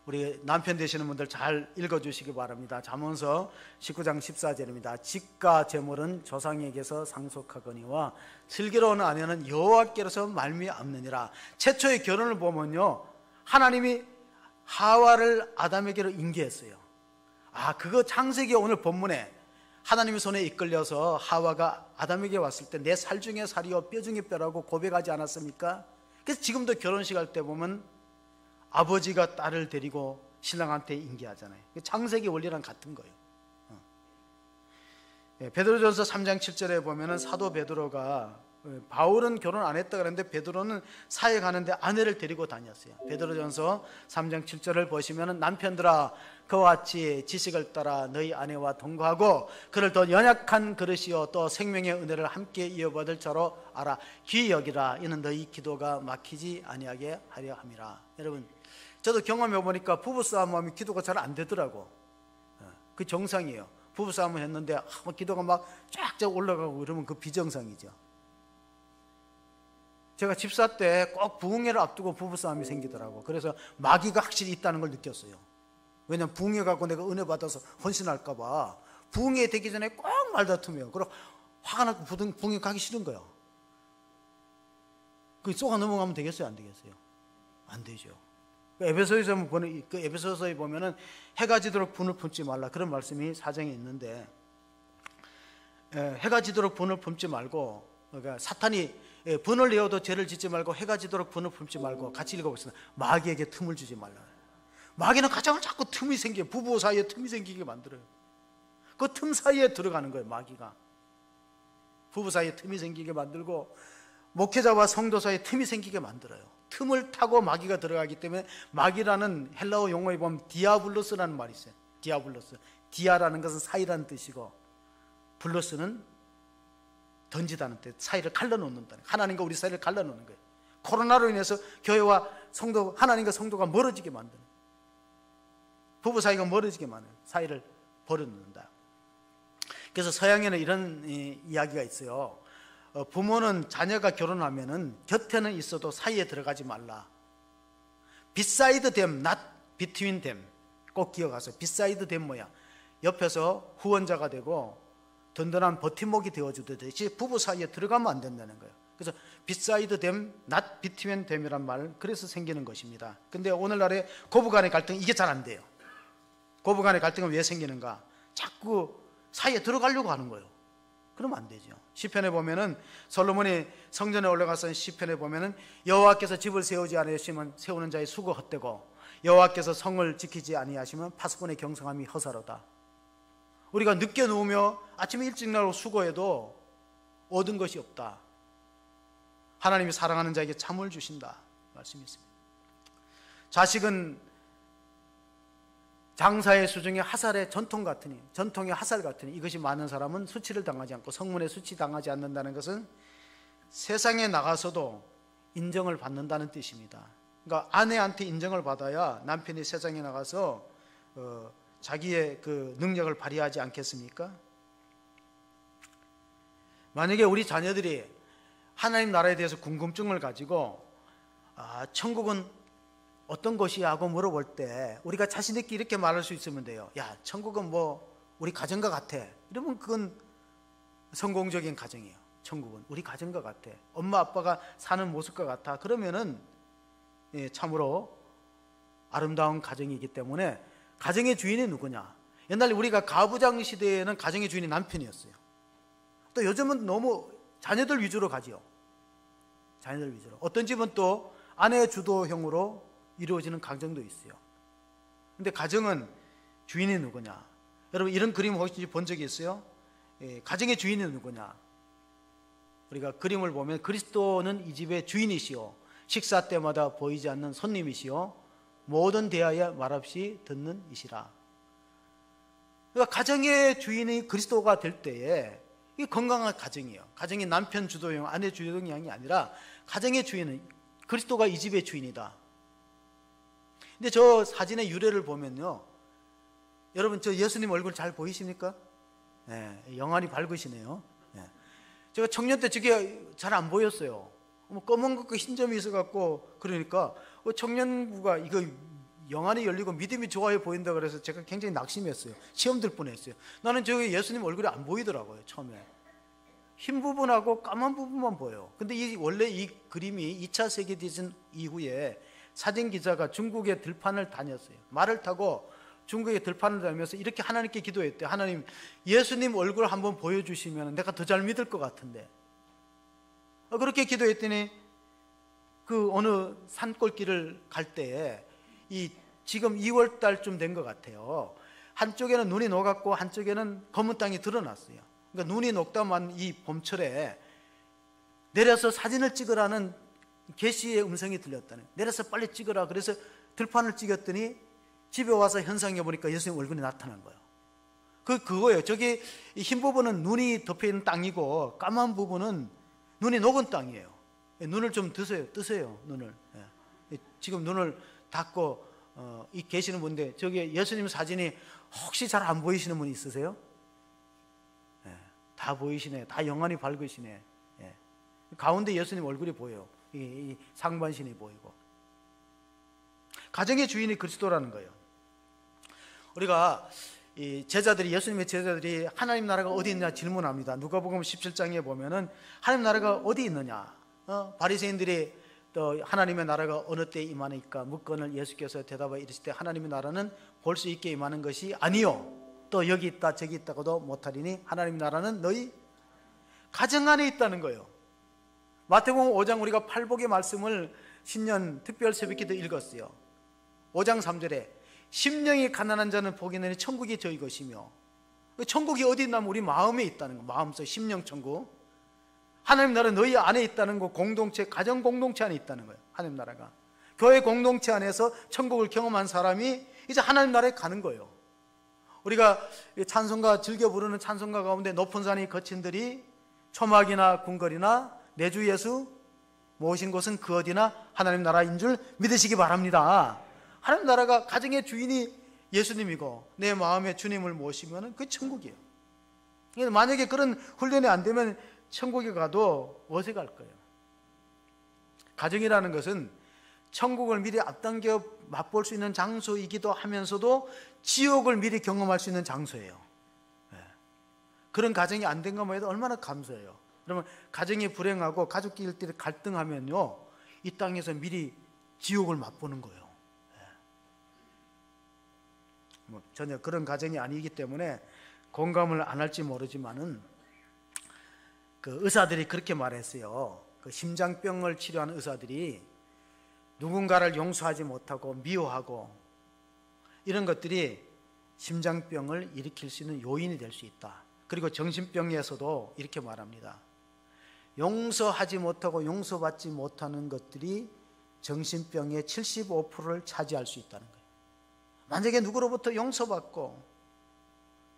우리 남편 되시는 분들 잘 읽어주시기 바랍니다. 잠언서 19장 14절입니다. 집과 재물은 조상에게서 상속하거니와 슬기로운 아내는 여호와께로서 말미암느니라. 최초의 결혼을 보면요, 하나님이 하와를 아담에게로 인계했어요. 그거 창세기 오늘 본문에 하나님의 손에 이끌려서 하와가 아담에게 왔을 때 내 살 중에 살이요 뼈 중에 뼈라고 고백하지 않았습니까? 그래서 지금도 결혼식 할 때 보면 아버지가 딸을 데리고 신랑한테 인계하잖아요. 창세기 원리랑 같은 거예요. 베드로전서 3장 7절에 보면은 사도 베드로가, 바울은 결혼 안 했다 그랬는데 베드로는 사회 가는데 아내를 데리고 다녔어요. 베드로전서 3장 7절을 보시면은 남편들아 그와 같이 지식을 따라 너희 아내와 동거하고 그를 더 연약한 그릇이요 또 생명의 은혜를 함께 이어받을 자로 알아 귀히 여기라. 이는 너희 기도가 막히지 아니하게 하려 함이라. 여러분, 저도 경험해 보니까 부부싸움하면 기도가 잘 안 되더라고. 그 정상이에요. 부부싸움을 했는데 기도가 막 쫙쫙 올라가고 이러면 그 비정상이죠. 제가 집사 때 꼭 부흥회를 앞두고 부부싸움이 생기더라고. 그래서 마귀가 확실히 있다는 걸 느꼈어요. 왜냐면 부흥회 갖고 내가 은혜 받아서 헌신할까 봐 부흥회 되기 전에 꼭 말다툼해요. 그리고 화가 나고 부흥회 가기 싫은 거예요. 그 쏘가 넘어가면 되겠어요? 안 되겠어요? 안 되죠. 에베소서에 보면은 해가 지도록 분을 품지 말라 그런 말씀이 사정에 있는데, 해가 지도록 분을 품지 말고, 그러니까 사탄이 분을 내어도 죄를 짓지 말고 해가 지도록 분을 품지 말고, 같이 읽어보겠습니다. 마귀에게 틈을 주지 말라. 마귀는 가정을 자꾸 틈이 생겨요. 부부 사이에 틈이 생기게 만들어요. 그 틈 사이에 들어가는 거예요. 마귀가 부부 사이에 틈이 생기게 만들고 목회자와 성도 사이에 틈이 생기게 만들어요. 틈을 타고 마귀가 들어가기 때문에, 마귀라는 헬라어 용어에 보면 디아블로스라는 말이 있어요. 디아블로스, 디아라는 것은 사이라는 뜻이고 블로스는 던지다는 뜻, 사이를 갈라놓는다는, 하나님과 우리 사이를 갈라놓는 거예요. 코로나로 인해서 교회와 성도, 하나님과 성도가 멀어지게 만드는, 부부 사이가 멀어지게 만드는, 사이를 버려놓는다. 그래서 서양에는 이런 이야기가 있어요. 부모는 자녀가 결혼하면은 곁에는 있어도 사이에 들어가지 말라. beside them, not between them. 꼭 기억하세요. beside them 뭐야? 옆에서 후원자가 되고 든든한 버팀목이 되어주듯이 부부 사이에 들어가면 안 된다는 거예요. 그래서 beside them, not between them이란 말, 그래서 생기는 것입니다. 근데 오늘날의 고부간의 갈등, 이게 잘 안 돼요. 고부간의 갈등은 왜 생기는가? 자꾸 사이에 들어가려고 하는 거예요. 그러면 안 되죠. 시편에 보면은, 솔로몬이 성전에 올라가서 시편에 보면은 여호와께서 집을 세우지 아니하시면 세우는 자의 수고 헛되고 여호와께서 성을 지키지 아니하시면 파수꾼의 경성함이 허사로다. 우리가 늦게 누우며 아침에 일찍 나고 수고해도 얻은 것이 없다. 하나님이 사랑하는 자에게 잠을 주신다 말씀이 있습니다. 자식은 장사의 수중에 하살의 전통 같으니, 전통의 하살 같으니, 이것이 많은 사람은 수치를 당하지 않고 성문에 수치 당하지 않는다는 것은 세상에 나가서도 인정을 받는다는 뜻입니다. 그러니까 아내한테 인정을 받아야 남편이 세상에 나가서 자기의 그 능력을 발휘하지 않겠습니까? 만약에 우리 자녀들이 하나님 나라에 대해서 궁금증을 가지고 천국은 어떤 것이야 하고 물어볼 때 우리가 자신 있게 이렇게 말할 수 있으면 돼요. 야, 천국은 뭐 우리 가정과 같아. 이러면 그건 성공적인 가정이에요. 천국은 우리 가정과 같아. 엄마 아빠가 사는 모습과 같아. 그러면은 참으로 아름다운 가정이기 때문에, 가정의 주인이 누구냐? 옛날에 우리가 가부장 시대에는 가정의 주인이 남편이었어요. 또 요즘은 너무 자녀들 위주로 가지요. 자녀들 위주로. 어떤 집은 또 아내 주도형으로 이루어지는 가정도 있어요. 근데 가정은 주인이 누구냐? 여러분, 이런 그림 혹시 본 적이 있어요? 가정의 주인이 누구냐? 우리가 그림을 보면 그리스도는 이 집의 주인이시오, 식사 때마다 보이지 않는 손님이시오, 모든 대하에 말없이 듣는 이시라. 그러니까 가정의 주인이 그리스도가 될 때에 이 건강한 가정이에요. 가정이 남편 주도형, 아내 주도형이 아니라 가정의 주인은 그리스도가 이 집의 주인이다. 근데 저 사진의 유래를 보면요, 여러분 저 예수님 얼굴 잘 보이십니까? 네, 영안이 밝으시네요. 네. 제가 청년 때 저게 잘 안 보였어요. 검은 것과 흰 점이 있어갖고, 그러니까 청년부가 이거 영안이 열리고 믿음이 좋아해 보인다 그래서 제가 굉장히 낙심했어요. 시험 들 뻔했어요. 나는 저기 예수님 얼굴이 안 보이더라고요. 처음에 흰 부분하고 까만 부분만 보여요. 근데 원래 이 그림이 2차 세계대전 이후에 사진 기자가 중국의 들판을 다녔어요. 말을 타고 중국의 들판을 다니면서 이렇게 하나님께 기도했대요. 하나님, 예수님 얼굴 한번 보여주시면 내가 더 잘 믿을 것 같은데. 그렇게 기도했더니 그 어느 산골길을 갈 때에 지금 2월 달쯤 된 것 같아요. 한쪽에는 눈이 녹았고 한쪽에는 검은 땅이 드러났어요. 그러니까 눈이 녹다만 이 봄철에 내려서 사진을 찍으라는 계시의 음성이 들렸다는 거예요. 내려서 빨리 찍으라. 그래서 들판을 찍었더니 집에 와서 현상해 보니까 예수님 얼굴이 나타난 거예요. 그거예요. 저기 흰 부분은 눈이 덮여 있는 땅이고 까만 부분은 눈이 녹은 땅이에요. 눈을 좀 뜨세요. 눈을. 지금 눈을 닫고 이 계시는 분인데 저기 예수님 사진이 혹시 잘 안 보이시는 분 있으세요? 다 보이시네. 다 영안이 밝으시네. 가운데 예수님 얼굴이 보여요. 이 상반신이 보이고. 가정의 주인이 그리스도라는 거예요. 우리가 이 제자들이, 예수님의 제자들이 하나님 나라가 어디 있냐 질문합니다. 누가복음 17장에 보면은 하나님 나라가 어디 있느냐, 바리새인들이 또 하나님의 나라가 어느 때에 임하니까 묻건을 예수께서 대답하여 이르시되 하나님의 나라는 볼 수 있게 임하는 것이 아니요 또 여기 있다 저기 있다고도 못하리니 하나님의 나라는 너희 가정 안에 있다는 거예요. 마태복음 5장 우리가 팔복의 말씀을 신년 특별 새벽기도 읽었어요. 5장 3절에 심령이 가난한 자는 복이 있느니 천국이 저희 것이며, 천국이 어디 있냐면 우리 마음에 있다는 거. 마음속 심령 천국. 하나님 나라 너희 안에 있다는 거. 공동체, 가정 공동체 안에 있다는 거예요. 하나님 나라가 교회 공동체 안에서 천국을 경험한 사람이 이제 하나님 나라에 가는 거예요. 우리가 찬송가 즐겨 부르는 찬송가 가운데 높은 산이 거친들이 초막이나 궁궐이나 내 주 예수 모신 곳은 그 어디나 하나님 나라인 줄 믿으시기 바랍니다. 하나님 나라가 가정의 주인이 예수님이고 내 마음에 주님을 모시면 그 천국이에요. 만약에 그런 훈련이 안 되면 천국에 가도 어색할 거예요. 가정이라는 것은 천국을 미리 앞당겨 맛볼 수 있는 장소이기도 하면서도 지옥을 미리 경험할 수 있는 장소예요. 그런 가정이 안 된 것만 해도 얼마나 감사해요. 그러면 가정이 불행하고 가족끼리 갈등하면요, 이 땅에서 미리 지옥을 맛보는 거예요. 전혀 그런 가정이 아니기 때문에 공감을 안 할지 모르지만은 그 의사들이 그렇게 말했어요. 그 심장병을 치료하는 의사들이 누군가를 용서하지 못하고 미워하고 이런 것들이 심장병을 일으킬 수 있는 요인이 될 수 있다. 그리고 정신병에서도 이렇게 말합니다. 용서하지 못하고 용서받지 못하는 것들이 정신병의 75%를 차지할 수 있다는 거예요. 만약에 누구로부터 용서받고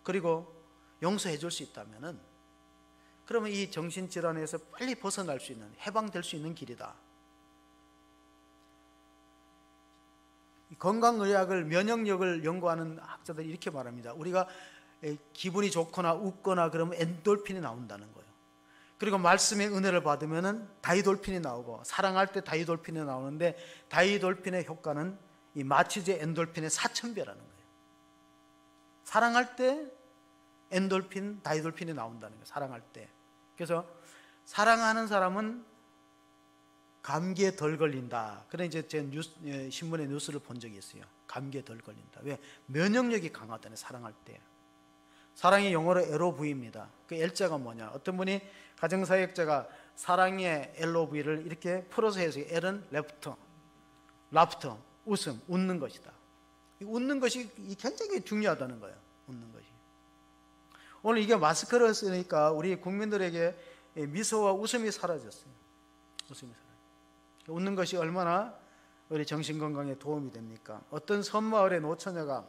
그리고 용서해 줄 수 있다면은 그러면 이 정신질환에서 빨리 벗어날 수 있는, 해방될 수 있는 길이다. 건강의학을, 면역력을 연구하는 학자들이 이렇게 말합니다. 우리가 기분이 좋거나 웃거나 그러면 엔돌핀이 나온다는 거예요. 그리고 말씀의 은혜를 받으면 다이돌핀이 나오고, 사랑할 때 다이돌핀이 나오는데 다이돌핀의 효과는 이 마취제 엔돌핀의 4000배라는 거예요. 사랑할 때 엔돌핀, 다이돌핀이 나온다는 거예요. 사랑할 때. 그래서 사랑하는 사람은 감기에 덜 걸린다. 그래 이제 제 신문에 뉴스를 본 적이 있어요. 감기에 덜 걸린다. 왜? 면역력이 강하다네. 사랑할 때. 사랑이 영어로 LOV입니다. 그 L자가 뭐냐? 어떤 분이 가정사역자가 사랑의 LOV를 이렇게 풀어서 해서 L은 레프터, 라프터, 웃음, 웃는 것이다. 웃는 것이 굉장히 중요하다는 거예요. 웃는 것이. 오늘 이게 마스크를 쓰니까 우리 국민들에게 미소와 웃음이 사라졌어요. 웃음이 사라졌어요. 웃는 것이 얼마나 우리 정신건강에 도움이 됩니까? 어떤 섬마을의 노처녀가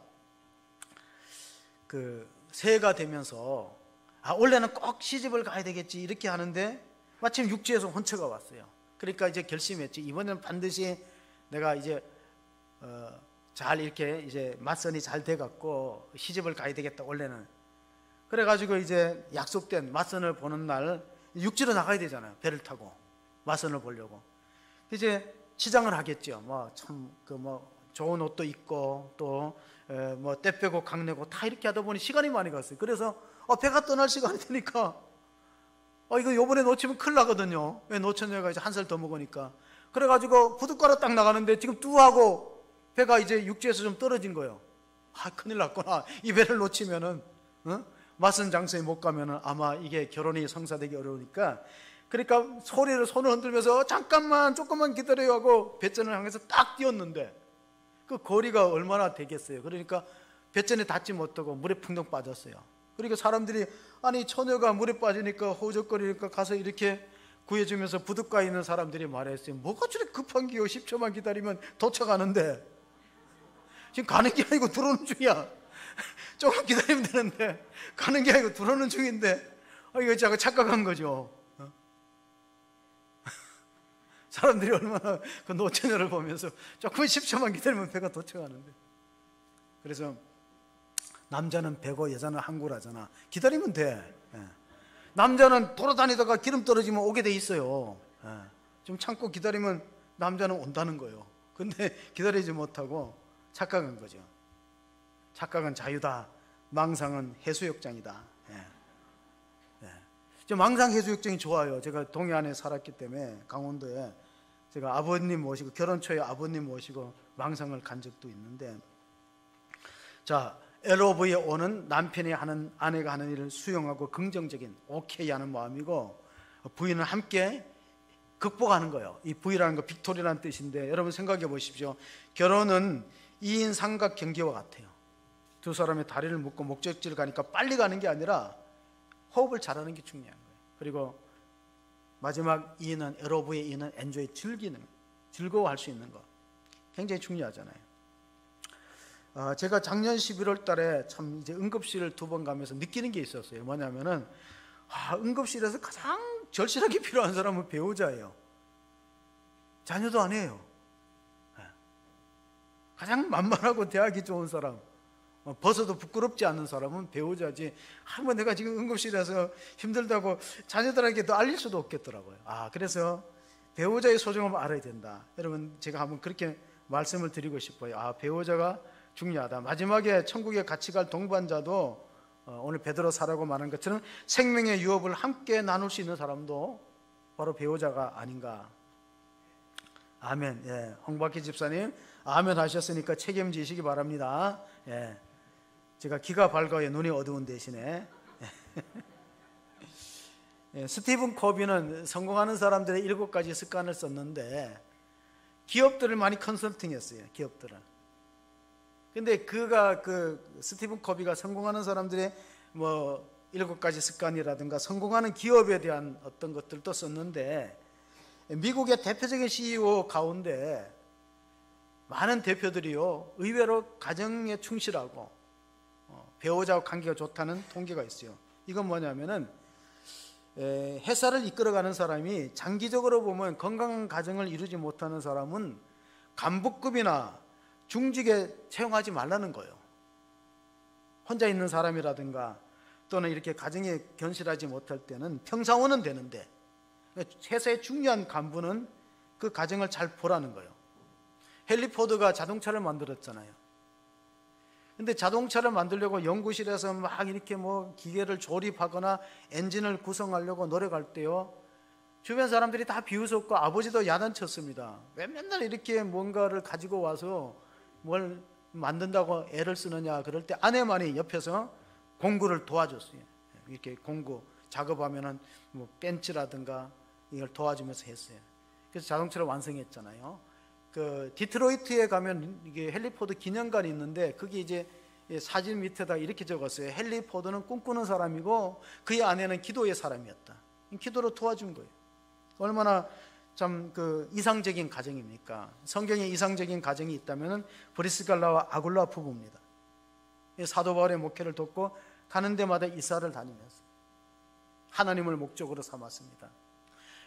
그 새해가 되면서 원래는 꼭 시집을 가야 되겠지 이렇게 하는데 마침 육지에서 혼처가 왔어요. 그러니까 이제 결심했지. 이번에는 반드시 내가 이제 잘 이렇게 이제 맞선이 잘 돼갖고 시집을 가야 되겠다. 원래는 그래가지고 이제 약속된 맞선을 보는 날 육지로 나가야 되잖아요. 배를 타고 맞선을 보려고. 이제 치장을 하겠죠. 좋은 옷도 입고 또 때 빼고 강 내고 다 이렇게 하다 보니 시간이 많이 갔어요. 그래서 배가 떠날 시간이 되니까 이거 요번에 놓치면 큰일 나거든요. 왜? 노처녀가 이제 한 살 더 먹으니까. 그래가지고 부둣가로 딱 나가는데 지금 뚜하고 배가 이제 육지에서 좀 떨어진 거예요. 큰일 났구나. 이 배를 놓치면은 맞선 장소에 못 가면은 아마 이게 결혼이 성사되기 어려우니까, 그러니까 손을 흔들면서 잠깐만 조금만 기다려요 하고 배전을 향해서 딱 뛰었는데 그 거리가 얼마나 되겠어요. 그러니까 뱃전에 닿지 못하고 물에 풍덩 빠졌어요. 그러니까 사람들이 아니 처녀가 물에 빠지니까 허우적거리니까 가서 이렇게 구해주면서 부둣가에 있는 사람들이 말했어요. 뭐가 저렇게 급한 기요, 10초만 기다리면 도착하는데. 지금 가는 게 아니고 들어오는 중이야. 조금 기다리면 되는데 가는 게 아니고 들어오는 중인데 이거 제가 착각한 거죠. 사람들이 얼마나 그 노처녀를 보면서 조금 10초만 기다리면 배가 도착하는데. 그래서 남자는 배고 여자는 항구라잖아. 기다리면 돼. 남자는 돌아다니다가 기름 떨어지면 오게 돼 있어요. 좀 참고 기다리면 남자는 온다는 거예요. 근데 기다리지 못하고 착각한 거죠. 착각은 자유다, 망상은 해수욕장이다. 저 망상 해수욕장이 좋아요. 제가 동해안에 살았기 때문에 강원도에 제가 아버님 모시고 결혼 초에 아버님 모시고 망상을 간 적도 있는데, 자, LOVO는 남편이 하는, 아내가 하는 일을 수용하고 긍정적인 오케이 하는 마음이고, V는 함께 극복하는 거예요. 이 V라는 거 빅토리라는 뜻인데, 여러분 생각해 보십시오. 결혼은 2인 삼각 경기와 같아요. 두 사람의 다리를 묶고 목적지를 가니까 빨리 가는 게 아니라 호흡을 잘하는 게 중요한 거예요. 그리고 마지막 E는 LOV의 E는 엔조이, 즐기는, 즐거워할 수 있는 것, 굉장히 중요하잖아요. 제가 작년 11월 달에 참 이제 응급실을 2번 가면서 느끼는 게 있었어요. 뭐냐면은 응급실에서 가장 절실하게 필요한 사람은 배우자예요. 자녀도 아니에요. 가장 만만하고 대하기 좋은 사람, 벗어도 부끄럽지 않은 사람은 배우자지. 한번 내가 지금 응급실에서 힘들다고 자녀들에게도 알릴 수도 없겠더라고요. 그래서 배우자의 소중함을 알아야 된다. 여러분, 제가 한번 그렇게 말씀을 드리고 싶어요. 배우자가 중요하다. 마지막에 천국에 같이 갈 동반자도 오늘 베드로 사라고 말한 것처럼 생명의 유업을 함께 나눌 수 있는 사람도 바로 배우자가 아닌가. 아멘. 예, 홍박희 집사님 아멘 하셨으니까 책임지시기 바랍니다. 예, 제가 귀가 밝아요. 눈이 어두운 대신에. 예, 스티븐 코비는 성공하는 사람들의 7가지 습관을 썼는데 기업들을 많이 컨설팅했어요. 기업들을. 근데 스티븐 코비가 성공하는 사람들의 7가지 습관이라든가 성공하는 기업에 대한 어떤 것들도 썼는데, 미국의 대표적인 CEO 가운데 많은 대표들이요, 의외로 가정에 충실하고 배우자와 관계가 좋다는 통계가 있어요. 이건 뭐냐면은 회사를 이끌어가는 사람이 장기적으로 보면 건강한 가정을 이루지 못하는 사람은 간부급이나 중직에 채용하지 말라는 거예요. 혼자 있는 사람이라든가 또는 이렇게 가정에 견실하지 못할 때는 평사원은 되는데, 회사의 중요한 간부는 그 가정을 잘 보라는 거예요. 헨리 포드가 자동차를 만들었잖아요. 근데 자동차를 만들려고 연구실에서 막 이렇게 기계를 조립하거나 엔진을 구성하려고 노력할 때요, 주변 사람들이 다 비웃었고 아버지도 야단쳤습니다. 왜 맨날 이렇게 뭔가를 가지고 와서 뭘 만든다고 애를 쓰느냐. 그럴 때 아내만이 옆에서 공구를 도와줬어요. 이렇게 공구 작업하면은 벤츠라든가 이걸 도와주면서 했어요. 그래서 자동차를 완성했잖아요. 디트로이트에 가면 이게 헨리 포드 기념관이 있는데, 거기 이제 사진 밑에다 이렇게 적었어요. 헨리 포드는 꿈꾸는 사람이고 그의 아내는 기도의 사람이었다. 기도로 도와준 거예요. 얼마나 참 이상적인 가정입니까? 성경에 이상적인 가정이 있다면 브리스갈라와 아굴라 부부입니다. 사도 바울의 목회를 돕고 가는 데마다 이사를 다니면서 하나님을 목적으로 삼았습니다.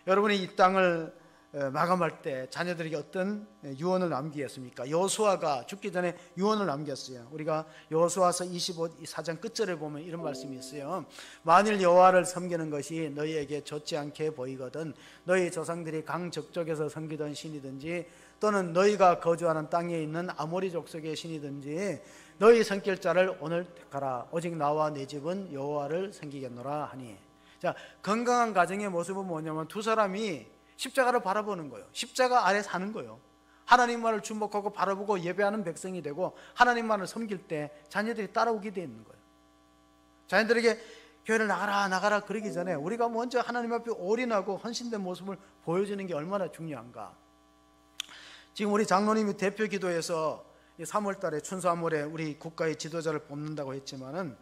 여러분이 이 땅을 마감할 때 자녀들에게 어떤 유언을 남기겠습니까? 여호수아가 죽기 전에 유언을 남겼어요. 우리가 여호수아서 25장 끝절에 보면 이런 말씀이 있어요. 만일 여호와를 섬기는 것이 너희에게 좋지 않게 보이거든 너희 조상들이 강 적쪽에서 섬기던 신이든지 또는 너희가 거주하는 땅에 있는 아모리 족속의 신이든지 너희 섬길 자를 오늘 택하라. 오직 나와 내 집은 여호와를 섬기겠노라 하니. 자, 건강한 가정의 모습은 뭐냐면 두 사람이 십자가를 바라보는 거예요. 십자가 아래 사는 거예요. 하나님만을 주목하고 바라보고 예배하는 백성이 되고 하나님만을 섬길 때 자녀들이 따라오게 되어 있는 거예요. 자녀들에게 교회를 나가라 그러기 전에 우리가 먼저 하나님 앞에 올인하고 헌신된 모습을 보여주는 게 얼마나 중요한가. 지금 우리 장로님이 대표 기도에서 3월 달에 춘삼월에 우리 국가의 지도자를 뽑는다고 했지만은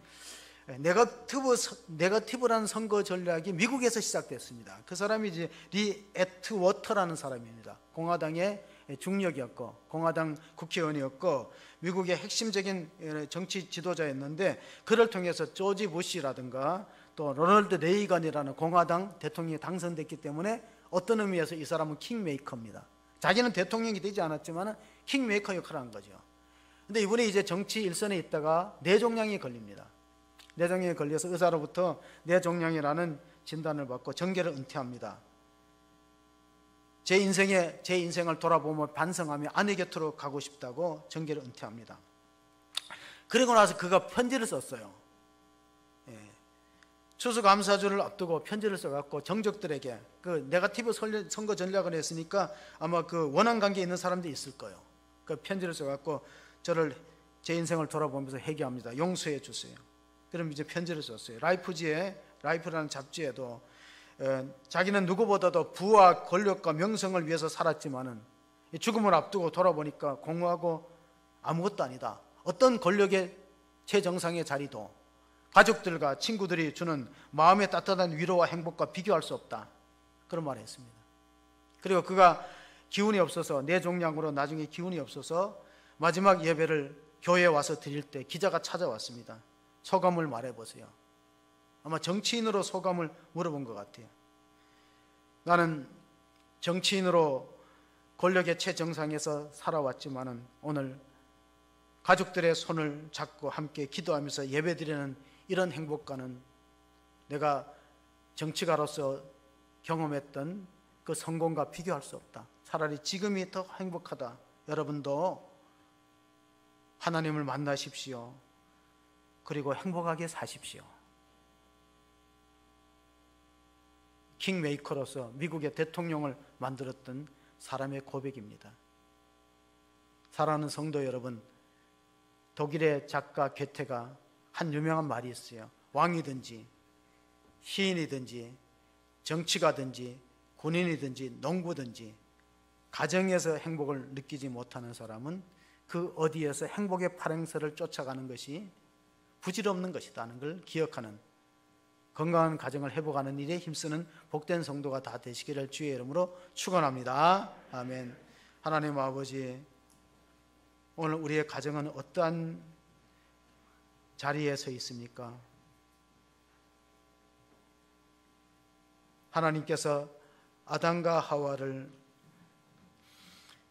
네거티브라는 선거 전략이 미국에서 시작됐습니다. 그 사람이 이제 리 애트워터라는 사람입니다. 공화당의 중력이었고 공화당 국회의원이었고 미국의 핵심적인 정치 지도자였는데, 그를 통해서 조지 부시라든가 또 로널드 레이건이라는 공화당 대통령이 당선됐기 때문에 어떤 의미에서 이 사람은 킹메이커입니다. 자기는 대통령이 되지 않았지만 킹메이커 역할을 한 거죠. 근데 이분이 이제 정치 일선에 있다가 뇌종양이 걸립니다. 뇌종양에 걸려서 의사로부터 뇌종양이라는 진단을 받고 정계를 은퇴합니다. 제 인생을 돌아보며 반성하며 아내 곁으로 가고 싶다고 정계를 은퇴합니다. 그리고 나서 그가 편지를 썼어요. 추수감사주를 앞두고 편지를 써갖고 정적들에게, 그 네거티브 선거 전략을 했으니까 아마 그 원한 관계에 있는 사람들이 있을 거예요. 그 편지를 써갖고 제 인생을 돌아보면서 회개합니다. 용서해 주세요. 그럼 이제 편지를 썼어요. 라이프라는 잡지에도 자기는 누구보다도 부와 권력과 명성을 위해서 살았지만은 죽음을 앞두고 돌아보니까 공허하고 아무것도 아니다. 어떤 권력의 최정상의 자리도 가족들과 친구들이 주는 마음의 따뜻한 위로와 행복과 비교할 수 없다. 그런 말을 했습니다. 그리고 그가 기운이 없어서, 뇌종양으로 나중에 기운이 없어서 마지막 예배를 교회에 와서 드릴 때 기자가 찾아왔습니다. 소감을 말해보세요. 아마 정치인으로 소감을 물어본 것 같아요. 나는 정치인으로 권력의 최정상에서 살아왔지만은 오늘 가족들의 손을 잡고 함께 기도하면서 예배드리는 이런 행복과는 내가 정치가로서 경험했던 그 성공과 비교할 수 없다. 차라리 지금이 더 행복하다. 여러분도 하나님을 만나십시오. 그리고 행복하게 사십시오. 킹메이커로서 미국의 대통령을 만들었던 사람의 고백입니다. 사랑하는 성도 여러분, 독일의 작가 괴테가 한 유명한 말이 있어요. 왕이든지 시인이든지 정치가든지 군인이든지 농부든지 가정에서 행복을 느끼지 못하는 사람은 그 어디에서 행복의 파랭새를 쫓아가는 것이 부질없는 것이라는 걸 기억하는, 건강한 가정을 회복하는 일에 힘쓰는 복된 성도가 다 되시기를 주의 이름으로 축원합니다. 아멘. 하나님 아버지, 오늘 우리의 가정은 어떠한 자리에 서 있습니까? 하나님께서 아담과 하와를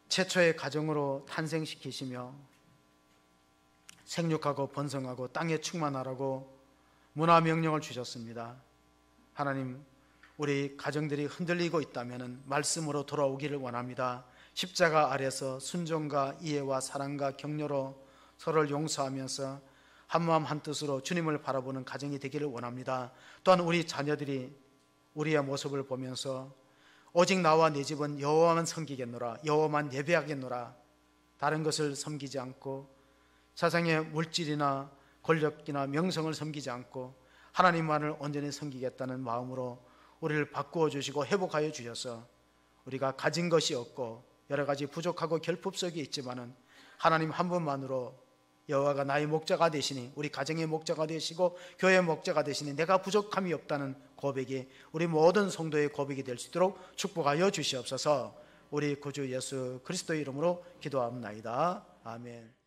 최초의 가정으로 탄생시키시며 생육하고 번성하고 땅에 충만하라고 문화명령을 주셨습니다. 하나님, 우리 가정들이 흔들리고 있다면 말씀으로 돌아오기를 원합니다. 십자가 아래서 순종과 이해와 사랑과 격려로 서로를 용서하면서 한마음 한뜻으로 주님을 바라보는 가정이 되기를 원합니다. 또한 우리 자녀들이 우리의 모습을 보면서 오직 나와 내 집은 여호와만 섬기겠노라, 여호와만 예배하겠노라, 다른 것을 섬기지 않고 세상의 물질이나 권력이나 명성을 섬기지 않고 하나님만을 온전히 섬기겠다는 마음으로 우리를 바꾸어 주시고 회복하여 주셔서 우리가 가진 것이 없고 여러 가지 부족하고 결핍석이 있지만은 하나님 한 분만으로 여호와가 나의 목자가 되시니, 우리 가정의 목자가 되시고 교회의 목자가 되시니 내가 부족함이 없다는 고백이 우리 모든 성도의 고백이 될 수 있도록 축복하여 주시옵소서. 우리 구주 예수 그리스도의 이름으로 기도합나이다. 아멘.